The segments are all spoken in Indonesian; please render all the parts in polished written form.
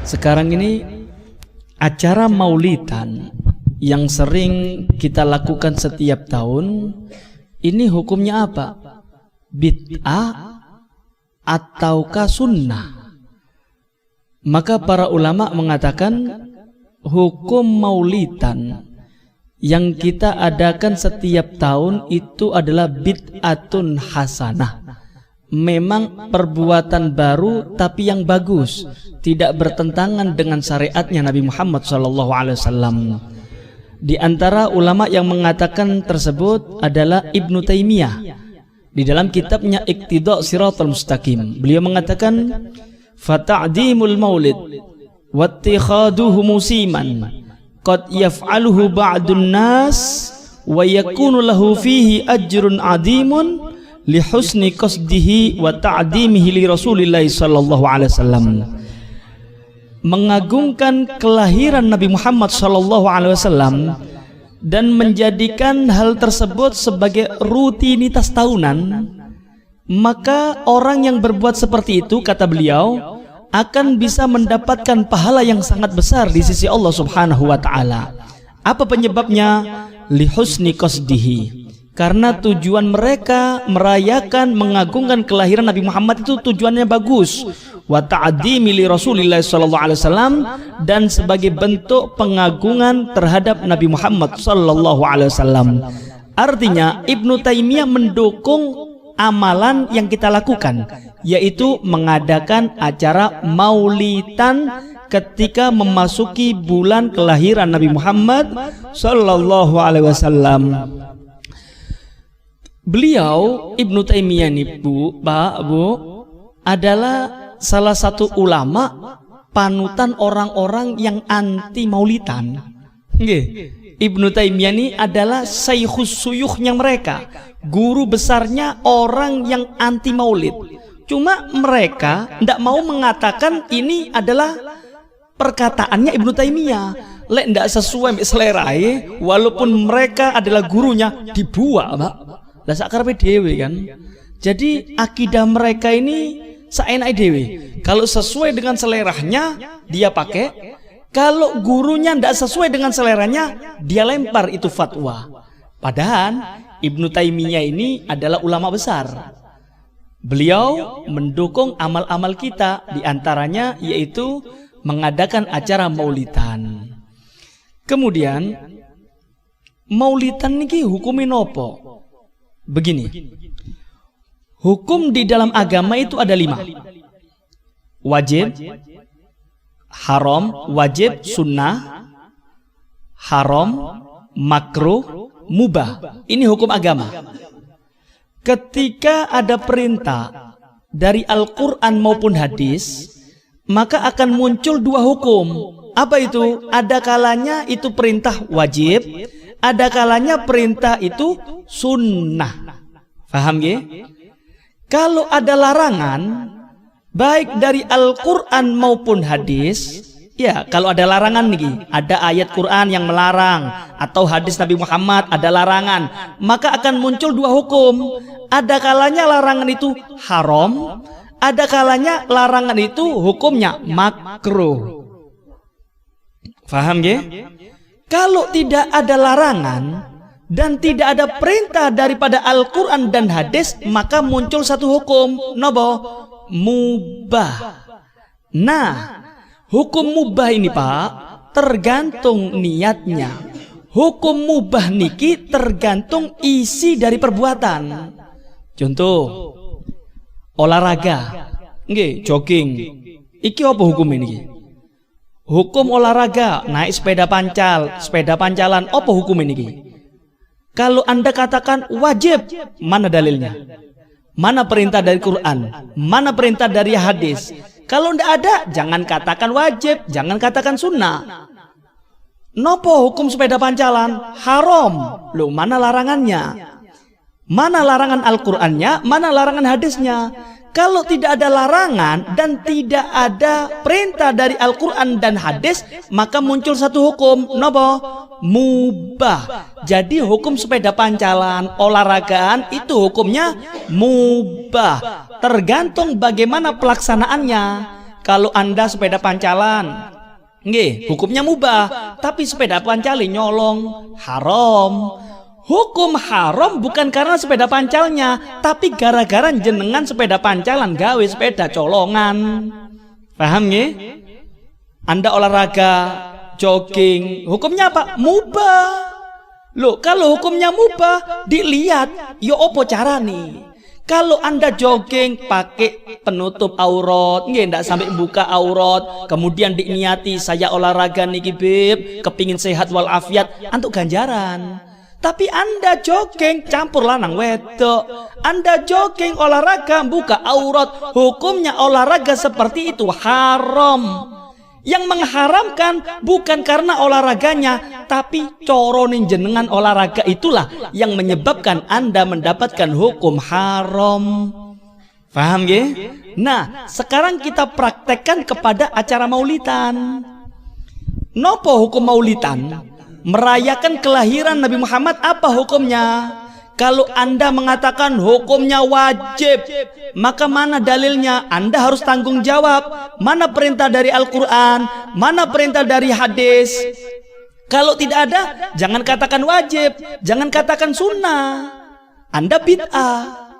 Sekarang ini acara maulidan yang sering kita lakukan setiap tahun, ini hukumnya apa? Bid'ah ataukah sunnah? Maka para ulama mengatakan hukum maulidan yang kita adakan setiap tahun itu adalah bid'atun hasanah. Memang perbuatan baru tapi yang bagus, tidak bertentangan dengan syariatnya Nabi Muhammad SAW. Di antara ulama yang mengatakan tersebut adalah Ibnu Taimiyah di dalam kitabnya Iqtida' Shiratal Mustaqim. Beliau mengatakan fata'dimul maulid wattikhaduhu musiman qad yaf'aluhu ba'dun nas wa yakunu lahu fihi ajrun 'azimun li husni qasdihi wa ta'dimihi li Rasulillah sallallahu alaihi wasallam. Mengagungkan kelahiran Nabi Muhammad sallallahu alaihi wasallam dan menjadikan hal tersebut sebagai rutinitas tahunan, maka orang yang berbuat seperti itu, kata beliau, akan bisa mendapatkan pahala yang sangat besar di sisi Allah Subhanahu wa taala. Apa penyebabnya? Li husni qasdihi. Karena tujuan mereka merayakan, mengagungkan kelahiran Nabi Muhammad itu tujuannya bagus. Wa ta'dimi li Rasulillah sallallahu alaihi wasallam, dan sebagai bentuk pengagungan terhadap Nabi Muhammad sallallahu alaihi wasallam. Artinya Ibnu Taimiyah mendukung amalan yang kita lakukan, yaitu mengadakan acara maulidan ketika memasuki bulan kelahiran Nabi Muhammad sallallahu alaihi wasallam. Beliau Ibnu Taimiyah ini Bu, adalah salah satu ulama panutan orang-orang yang anti maulidan. Ibnu Taimiyah ini adalah syekhus suyukhnya mereka, guru besarnya orang yang anti maulid. Cuma mereka tidak mau mengatakan ini adalah perkataannya Ibnu Taimiyah. Lek tidak sesuai selera, walaupun mereka adalah gurunya, dibuat, Pak. Lah sakarepe dhewe kan. Jadi akidah mereka ini saenake dhewe. Kalau sesuai dengan seleranya dia pakai, kalau gurunya tidak sesuai dengan seleranya dia lempar itu fatwa. Padahal Ibnu Taimiyah ini adalah ulama besar. Beliau mendukung amal-amal kita, diantaranya yaitu mengadakan acara maulidan. Kemudian maulidan niki hukumin apa? Begini, hukum di dalam agama itu ada 5. Wajib, haram, wajib, sunnah, haram, makruh, mubah. Ini hukum agama. Ketika ada perintah dari Al-Quran maupun hadis, maka akan muncul 2 hukum. Apa itu? Ada kalanya itu perintah wajib, ada kalanya perintah itu sunnah. Paham ya? Kalau ada larangan baik dari Al-Quran maupun hadis, ya kalau ada larangan nih, ada ayat Quran yang melarang atau hadis Nabi Muhammad ada larangan, maka akan muncul 2 hukum. Ada kalanya larangan itu haram, ada kalanya larangan itu hukumnya makruh. Paham ya? Kalau tidak ada larangan dan tidak ada perintah daripada Al-Quran dan hadis, maka muncul satu hukum, nopo? Mubah. Nah, hukum mubah ini Pak, tergantung niatnya. Hukum mubah niki tergantung isi dari perbuatan. Contoh, olahraga, jogging. Iki apa hukum ini? Hukum olahraga, naik sepeda pancalan, apa hukum ini? Kalau Anda katakan wajib, mana dalilnya? Mana perintah dari Quran? Mana perintah dari hadis? Kalau tidak ada, jangan katakan wajib, jangan katakan sunnah. Nopo hukum sepeda pancalan? Haram. Loh, mana larangannya? Mana larangan Al-Qurannya? Mana larangan hadisnya? Kalau tidak ada larangan dan tidak ada perintah dari Al-Quran dan hadis, maka muncul satu hukum, nopo? Mubah. Jadi hukum sepeda pancalan, olahragaan itu hukumnya mubah. Tergantung bagaimana pelaksanaannya. kalau Anda sepeda pancalan, nggih, hukumnya mubah, tapi sepeda pancali nyolong haram. Hukum haram bukan karena sepeda pancalnya, tapi gara-gara jenengan sepeda pancalan gawe sepeda colongan. Paham nggih? Anda olahraga, jogging, hukumnya apa? Mubah. Loh, kalau hukumnya mubah, dilihat yo opo cara nih. Kalau Anda jogging pakai penutup aurat, nggih ndak sampai buka aurat, kemudian diniati saya olahraga niki bib, kepingin sehat walafiat, antuk ganjaran. Tapi Anda jogging campur lanang wedok, Anda jogging olahraga buka aurat, hukumnya olahraga seperti itu haram. Yang mengharamkan bukan karena olahraganya, tapi coronin jenengan olahraga itulah yang menyebabkan Anda mendapatkan hukum haram. Paham ya? Nah, sekarang kita praktekkan kepada acara maulidan. Nopo hukum maulidan? Merayakan kelahiran Nabi Muhammad, apa hukumnya? Kalau Anda mengatakan hukumnya wajib, maka mana dalilnya? Anda harus tanggung jawab. Mana perintah dari Al-Quran? Mana perintah dari hadis? Kalau tidak ada, jangan katakan wajib, jangan katakan sunnah. Anda bid'ah.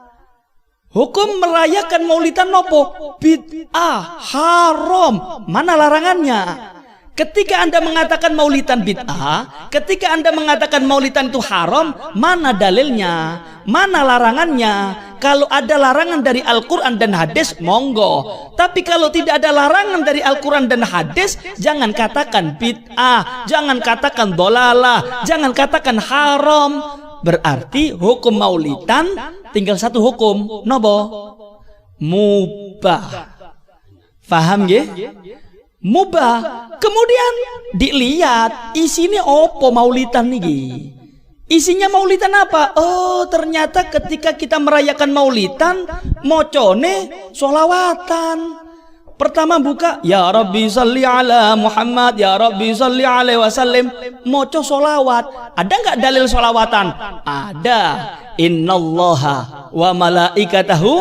Hukum merayakan maulidan nopo? Bid'ah, haram. Mana larangannya? Ketika Anda mengatakan maulidan bid'ah, ketika Anda mengatakan maulidan itu haram, mana dalilnya? Mana larangannya? Kalau ada larangan dari Al-Quran dan hadis, monggo. Tapi kalau tidak ada larangan dari Al-Quran dan hadis, jangan katakan bid'ah, jangan katakan dolalah, jangan katakan haram. Berarti hukum maulidan tinggal satu hukum, nopo? Mubah. Paham ya? Mubah. Kemudian dilihat isinya opo maulidan niki. Isinya maulidan apa? Oh, ternyata ketika kita merayakan maulidan mocone sholawatan. Pertama buka ya Rabbi salli ala Muhammad, ya Rabbi salli alaihi wasallam, moco sholawat. Ada nggak dalil sholawatan? Ada. Innallaha wa malaikatahu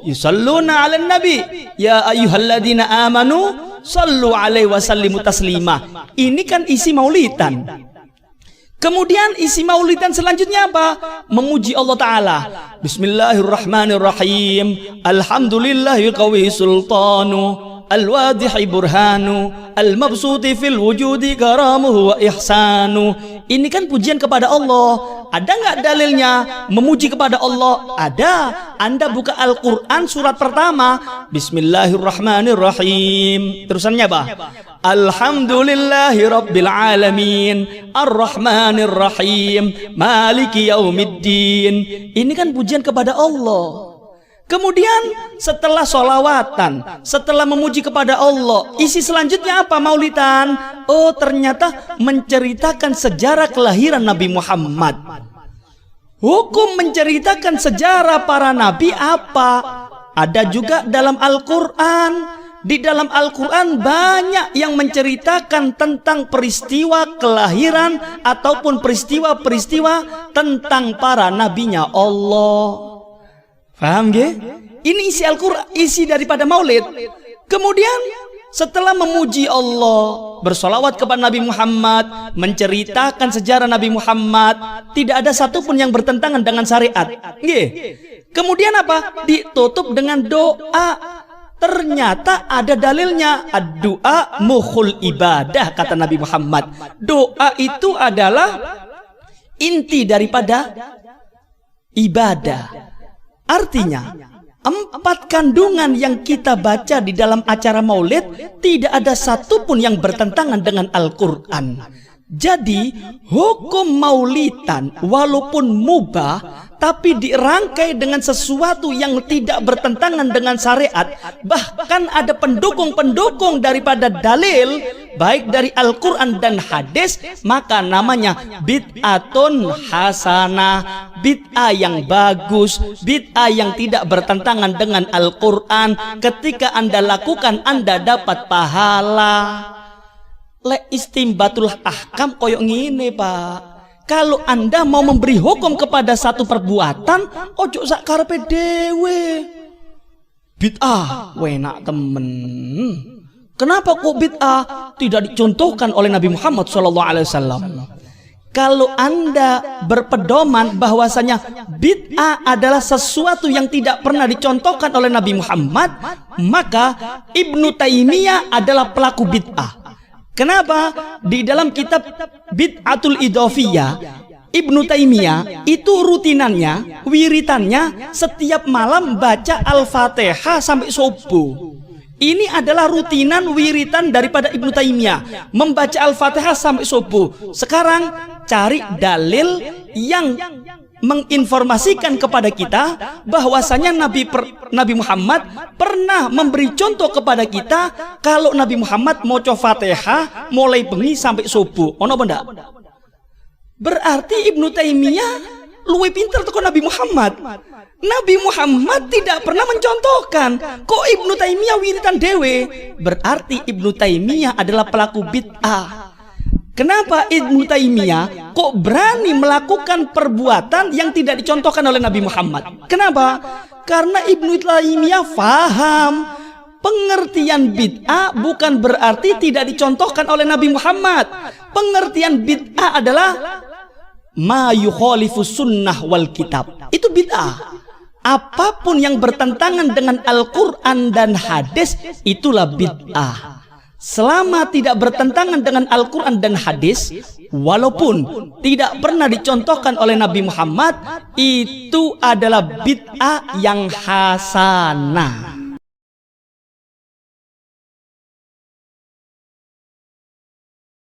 yusalluna 'alan nabi ya ayyuhalladzina amanu sallu alaihi wasallimu taslima. Ini kan isi maulidan. Kemudian isi maulidan selanjutnya apa? Memuji Allah Ta'ala. Bismillahirrahmanirrahim. Alhamdulillahil qawi sultanu, al-wadihi burhanu, al-mabsuti fil wujudi karamuhu wa ihsanu. Ini kan pujian kepada Allah. Ada nggak dalilnya memuji kepada Allah? Ada. Anda buka Al-Quran surat pertama, Bismillahirrahmanirrahim. Terusannya apa? Alhamdulillahi rabbil alamin, ar-rahmanir-rahim, maliki yaumiddin. Ini kan pujian kepada Allah. Kemudian setelah sholawatan, setelah memuji kepada Allah, isi selanjutnya apa maulidan? Oh, ternyata menceritakan sejarah kelahiran Nabi Muhammad. Hukum menceritakan sejarah para nabi apa? Ada juga dalam Al-Quran. Di dalam Al-Quran banyak yang menceritakan tentang peristiwa kelahiran ataupun peristiwa-peristiwa tentang para nabinya Allah. Paham gak? Ini isi Al-Quran, isi daripada maulid. Kemudian setelah memuji Allah, bersolawat kepada Nabi Muhammad, menceritakan sejarah Nabi Muhammad, tidak ada satupun yang bertentangan dengan syariat. Gak? Kemudian apa? Ditutup dengan doa. Ternyata ada dalilnya. Ad-du'a mukhul ibadah, kata Nabi Muhammad. Doa itu adalah inti daripada ibadah. Artinya 4 kandungan yang kita baca di dalam acara maulid tidak ada satupun yang bertentangan dengan Al-Quran. Jadi hukum maulidan walaupun mubah, tapi dirangkai dengan sesuatu yang tidak bertentangan dengan syariat. Bahkan ada pendukung-pendukung daripada dalil, baik dari Al-Quran dan hadis, maka namanya bid'atun hasanah, bid'ah yang bagus, bid'ah yang tidak bertentangan dengan Al-Quran. Ketika Anda lakukan, Anda dapat pahala. Lek istimbatul ahkam koyok ngene, Pak. Kalau Anda mau memberi hukum kepada satu perbuatan, ojo sak karepe dhewe. Bid'ah, enak temen. Kenapa kok bid'ah tidak dicontohkan oleh Nabi Muhammad SAW? Kalau Anda berpedoman bahwasanya bid'ah adalah sesuatu yang tidak pernah dicontohkan oleh Nabi Muhammad, maka Ibnu Taimiyah adalah pelaku bid'ah. Kenapa? Di dalam kitab Bid'atul Idhofiyah, Ibnu Taimiyah itu rutinannya, wiritannya setiap malam baca Al-Fatihah sampai subuh. Ini adalah rutinan wiritan daripada Ibnu Taimiyah, membaca Al-Fatihah sampai subuh. Sekarang cari dalil yang menginformasikan kepada kita bahwasanya Nabi Muhammad pernah memberi contoh kepada kita kalau Nabi Muhammad mau Fatihah mulai bengi sampai subuh. Ono benda? Berarti Ibnu Taimiyah luwih pinter teko Nabi Muhammad. Nabi Muhammad tidak pernah mencontohkan. Kok Ibnu Taimiyah wiritan dewe? Berarti Ibnu Taimiyah adalah pelaku bid'ah. Kenapa Ibnu Taimiyah kok berani melakukan perbuatan yang tidak dicontohkan oleh Nabi Muhammad? Kenapa? Karena Ibnu Taimiyah faham pengertian bid'ah bukan berarti tidak dicontohkan oleh Nabi Muhammad. Pengertian bid'ah adalah ma yukhalifu sunnah wal kitab. Itu bid'ah. Apapun yang bertentangan dengan Al-Quran dan hadis, itulah bid'ah. Selama tidak bertentangan dengan Al-Quran dan hadis, walaupun tidak pernah dicontohkan oleh Nabi Muhammad, itu adalah bid'ah yang hasanah.